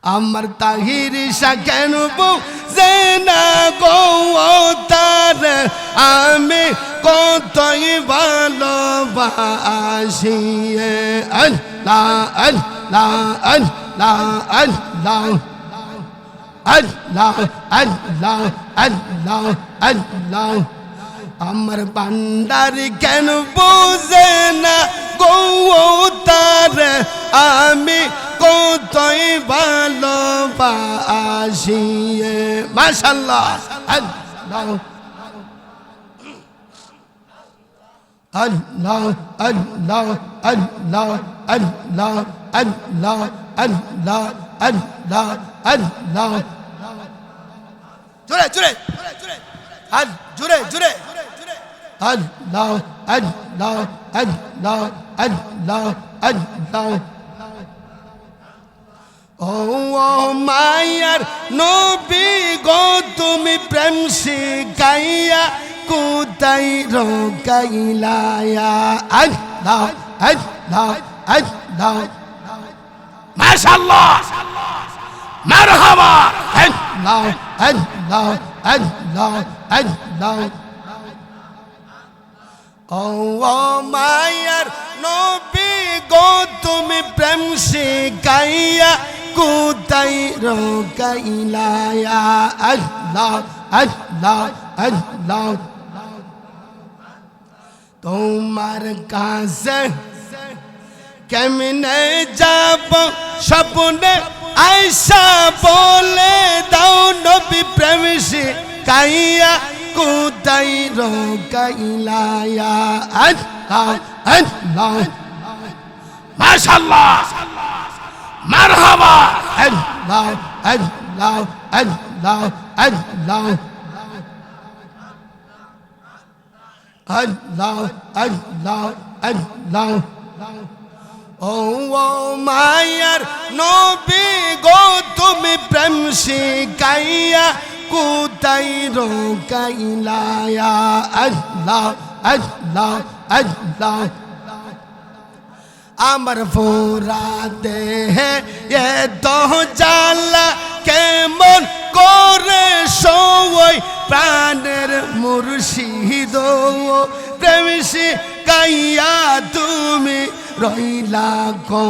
আমার তাহির শাহ কেন বুঝে না গো তার আমি কতই ভালোবাসি আল্লাহ আল্লাহ আল্লাহ আল্লাহ আল্লাহ আল্লাহ আল্লাহ আল্লাহ আমার বান্দার কেন বুঝে না গো তার আমি কতই ভালোবাসি মাশাআল্লাহ আল্লাহ আল্লাহ আল্লাহ আল্লাহ আল্লাহ আল্লাহ আল্লাহ আল্লাহ আল্লাহ জোরে জোরে আর জোরে জোরে আল্লাহ আল্লাহ আল্লাহ আল্লাহ আল্লাহ ও মায়ার নবী গো তুমি প্রেম শিখাইয়া কোথায় রোকাইলা আল্লাহ আল্লাহ আল্লাহ মাশাআল্লাহ মারহাবা আল্লাহ আল্লাহ আল্লাহ আল্লাহ ও মায়ার নবী গো তুমি প্রেম শিখাইয়া কোথায় রোকাইলা আল্লাহ আল্লাহ আল্লাহ তোমার কাছে কেমনে যাব স্বপ্নে আয়সা বলে দাও নবী প্রেম শিখাইয়া কোথায় রোকাইলা আল্লাহ আল্লাহ মাশাআল্লাহ মারহাবা আল্লাহ আল্লাহ আল্লাহ আল্লাহ আল্লাহ আল্লাহ আল্লাহ ও মায়ার নবী গো তুমি প্রেম শিখাইয়া কোথায় রোকাইলা আল্লাহ আল্লাহ আল্লাহ আমার ফোরাতে এ তো জালা কেমন করে সই প্রাণের মুর্শিদ প্রেম শিখাইয়া তুমি রইলা গো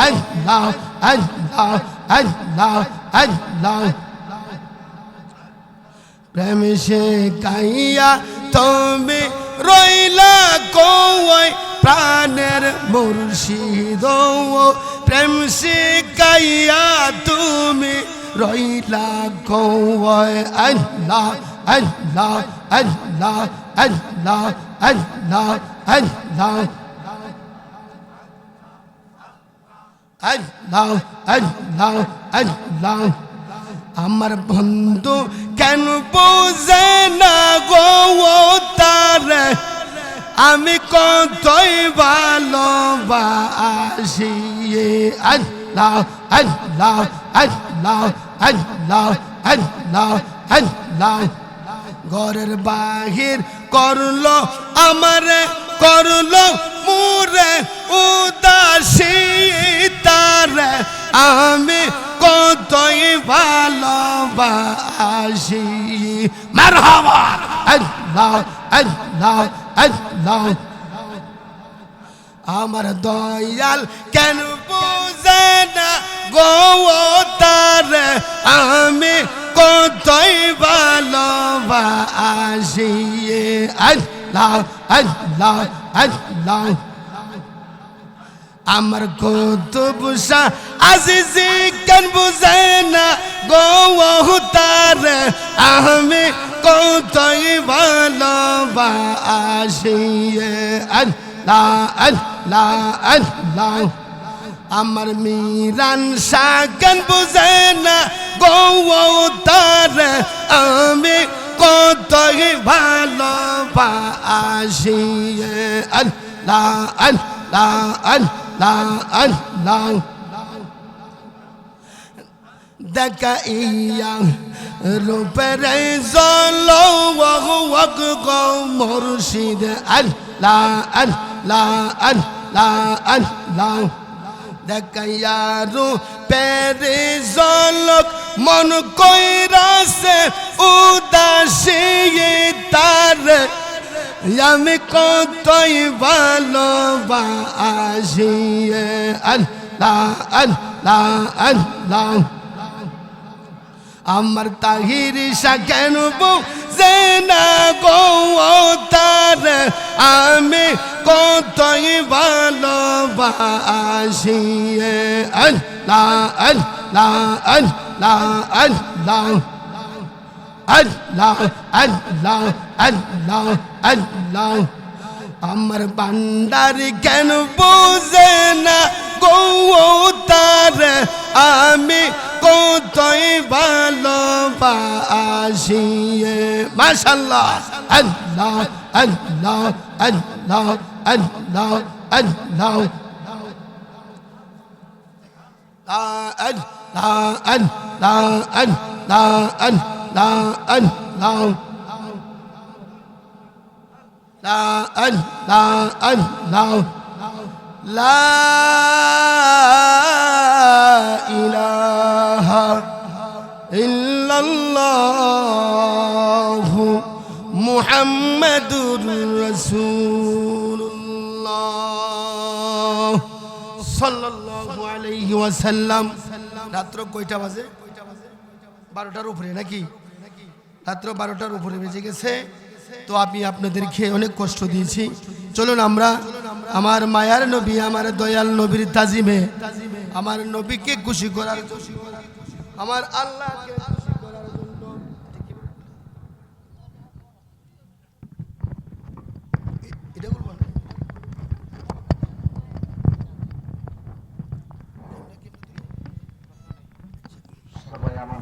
আল্লাহ আল্লাহ আল্লাহ আল্লাহ প্রেম শিখাইয়া তুমি রইলা গো প্রাণের মুর্শিদ প্রেম শিখাইয়া তুমি রইলা গো আল্লাহ আল্লাহ আল্লাহ আল্লাহ আল্লাহ আল্লাহ আল্লাহ আল্লাহ আল্লাহ আমার বন্ধু কেন বোঝে না গো তার আমি কতই ভালোবাসি আল্লাহ আল্লাহ আল্লাহ আল্লাহ আল্লাহ আল্লাহ ঘরের বাহির করলো আমারে করলো মুরে উদাসী তারে আমি কতই ভালোবাসি মারহাবা আল্লাহ আল্লাহ আল্লাহ আমার দয়াল কেন বুঝে না গো তারে আমি কতই ভালোবাসি আল্লাহ আল্লাহ আল্লাহ আমার কুতুব শাহ আজিজি কেন বুঝে না গো তারে আমি কতই ভালোবাসি আল্লাহ আল্লাহ আল্লাহ আমার মিরান শাহ কেন বুঝে না গো তারে আমি কতই ভালোবাসি আল্লাহ আল্লাহ আল্লাহ আল্লাহ দেখাইয়া রূপের জলো ওয়াক গো মুর্শিদ আল্লাহ আল্লাহ আল্লাহ আল্লাহ দেখাইয়া রূপের মন কইরাছে উদাসী তার আমি কতই ভালোবাসি আল্লাহ আল্লাহ আল্লাহ আমার তাহির কেন বুঝে না গো তার আমি কতই ভালোবাসি আল্লাহ আল্লাহ আল্লাহ আল্লাহ আল্লাহ আল্লাহ আল্লাহ আল্লাহ আমার বান্দার কেন বুঝে না গো তার আমি কতই ভালোবাসি মাশাআল্লাহ আল্লাহ আল্লাহ আল্লাহ আল্লাহ আল্লাহ লা ইলাহা ইল্লাল্লাহু মুহাম্মাদুর রাসূলুল্লাহ সাল্লাল্লাহু আলাইহি ওয়াসাল্লাম। রাত্র কয়টা বাজে? 12টার উপরে নাকি? রাত্র 12টার উপরে বেজে গেছে। তো আমি আপনাদেরকে অনেক কষ্ট দিয়েছি। চলুন আমরা আমার মায়ার নবী, আমার দয়াল নবীর তাজিমে, আমার নবীকে খুশি করার জন্য, আমার আল্লাহকে খুশি করার জন্য এটা বলবো না। সবাই আমার